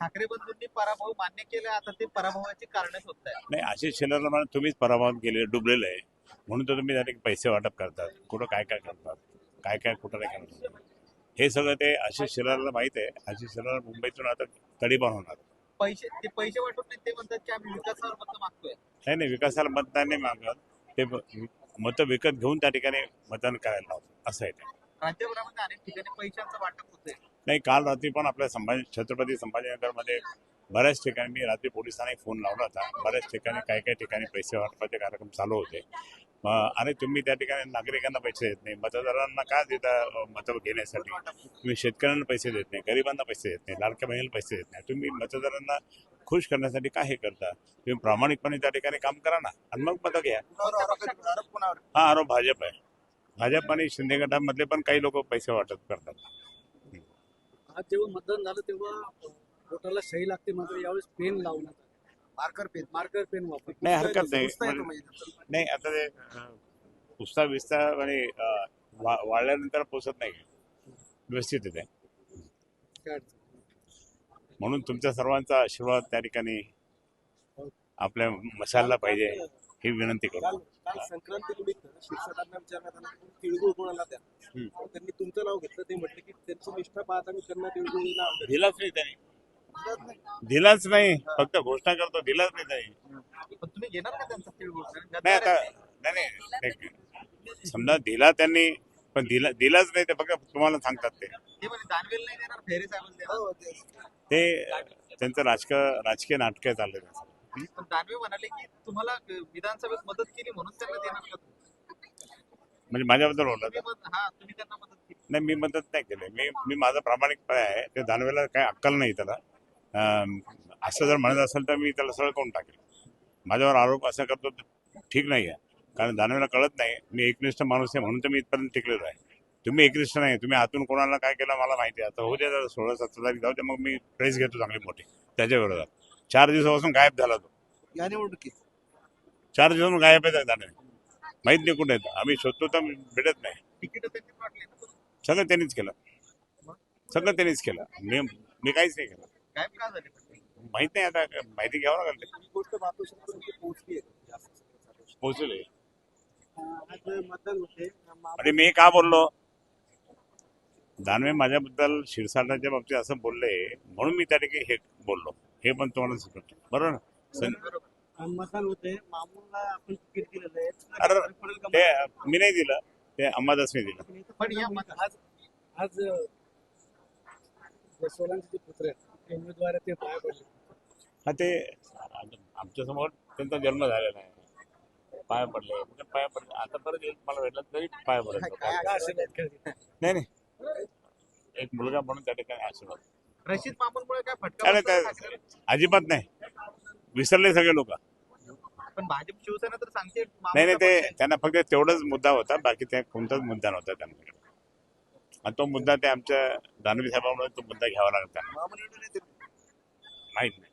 ठाकरे बंधूंनी पराभव मान्य केला, आता ते पराभवाची कारण शोधत आहेत. नाही, आशिष शेलारला मला तुम्हीच पराभव केले, डुबलेलं आहे म्हणून तर तुम्ही त्याने पैसे वाटप करतात, कुठं काय काय करतात, काय काय कुठं काय करतात, हे सगळं ते आशिष शेलारला माहित आहे. आशिष शेलार मुंबईतून आता तडीपार होणार. पैसे वाटून नाही, ते म्हणतात की आम्ही विकासावर मत मागतोय. नाही नाही, विकासाला मतदान नाही मागत, ते मतं विकत घेऊन त्या ठिकाणी मतदान करायला लावतात, असं आहे ते. राज्यभरामध्ये अनेक ठिकाणी पैशांचं वाटप होतंय. नाही, काल रात्री पण आपल्या छत्रपती संभाजीनगरमध्ये बऱ्याच ठिकाणी मी रात्री पोलिसांना फोन लावला होता. बऱ्याच ठिकाणी काही काही ठिकाणी पैसे वाटपाचे कार्यक्रम चालू होते. आणि तुम्ही त्या ठिकाणी नागरिकांना पैसे देत नाही, मतदारांना काय देता मतं घेण्यासाठी? तुम्ही शेतकऱ्यांना पैसे देत नाही, गरिबांना पैसे देत नाही, लाडक्या बहिणीला पैसे देत नाही. तुम्ही मतदारांना खुश करण्यासाठी काय हे करता? तुम्ही प्रामाणिकपणे त्या ठिकाणी काम करा ना आणि मग मतं घ्या. हा आरोप भाजप आहे. भाजप आणि शिंदे गटामधले पण काही लोक पैसे वाटप करतात. आज जेव्हा मतदान झालं तेव्हा बोटाला सही लागते, मात्र यावेळेस पेन लावण्यात मार्कर पेन वापर. नाही, हरकत नाही. नाही, आता ते पुस्ता विस्ता आणि वाढल्यानंतर पोचत नाही, व्यवस्थित येते. म्हणून तुमच्या सर्वांचा आशीर्वाद त्या ठिकाणी आपल्या मशालला पाहिजे ही विनंती करतो. काल संक्रांती निमित्त शिक्षकांना विचारण्यात आला की तिळगुळ कोणाला द्या, त्यांनी तुमचं नाव घेतलं. ते म्हटले की त्यांची निष्ठा पाहता मी त्यांना तिळगुळीला आवडेल. दिलाच नाही त्यांनी, दिलाच नाही, फक्त घोषणा करतो, दिलाच नाही त्यांनी. पण तुम्ही घेणार का त्यांचा तिळगुळ? नाही आता नाही, समजा दिला त्यांनी, पण दिलाच नाही, ते फक्त तुम्हाला सांगतात. ते म्हणजे दानवेल नाही देणार, फेरे साहेब देणार. ते त्यांचं राजकीय नाटक चाललंय. पण दानवे म्हणाले की तुम्हाला विधानसभेत मदत केली म्हणून त्यांना देणार का? म्हणजे माझ्याबद्दल बोलला तर? तुम्ही त्यांना मदत केली. नाही, मी मदत नाही केली. मी माझा प्रामाणिकपणे आहे. ते दानवेला काय अक्कल नाही त्याला. असं जर म्हणत असेल तर मी त्याला सरळ करून टाकेल. माझ्यावर आरोप असं करतो तर ठीक नाही आहे, कारण दानवेला कळत नाही मी एकनिष्ठ माणूस आहे म्हणून तर मी इथपर्यंत टिकलेलो आहे. तुम्ही एकनिष्ठ नाही, तुम्ही आतून कोणाला काय केलं मला माहिती आहे. आता होऊ द्या, 16-17 तारीख जाऊ दे, मग मी प्रेस घेतो चांगली मोठी त्याच्या विरोधात. 4 दिवसापासून गायब झाला तो. या निवडणुकीत 4 दिवसापासून गायब आहे दानवे, माहित नाही कुठे आहेत. आम्ही शोधतो तर भेटत नाही. तिकीट त्यांनी वाटले ना. सगळं त्यांनीच केलं, सगळं त्यांनीच केलं. मी काहीच नाही केलं. गायब का झाले? माहित नाही, आता माहिती घ्यावं लागेल. ही गोष्ट महापुरुषांपर्यंत पोहोचली आहे. पोहोचले. आज मतदान होते. आणि मी का बोललो? दानवे माझ्याबद्दल शिरसाटाच्या बाबतीत असं बोलले म्हणून मी त्या ठिकाणी हे बोललो. हे पण तुम्हाला सांगतो, बरोबर ना? मतदान होते, मामूला आपण तिकीट दिलेलं आहे. अरे ते मी नाही दिलं, ते अंबादासने दिलं. पण या आज सोलांचे पुत्र आहेत, उमेदवार ते पाय पडले. हा, ते आमच्या समोर त्यांचा जन्म झालेला आहे, पाय पडले, पाय पडले. आता परत एक मला भेटला तरी पाय पडले. नाही नाही, एक मुलगा म्हणून त्या ठिकाणी आशीर्वाद. रशीद मामूनमुळे काय फटका? अजिबात नाही, विसरले सगळे लोक. पण भाजप शिवसेना तर सांगते. नाही, ते त्यांना फक्त तेवढाच मुद्दा होता, बाकी त्या कोणताच मुद्दा नव्हता त्यांना. आणि तो मुद्दा ते आमच्या दानवे साहेबांमुळे तो मुद्दा घ्यावा लागला. माहित नाही.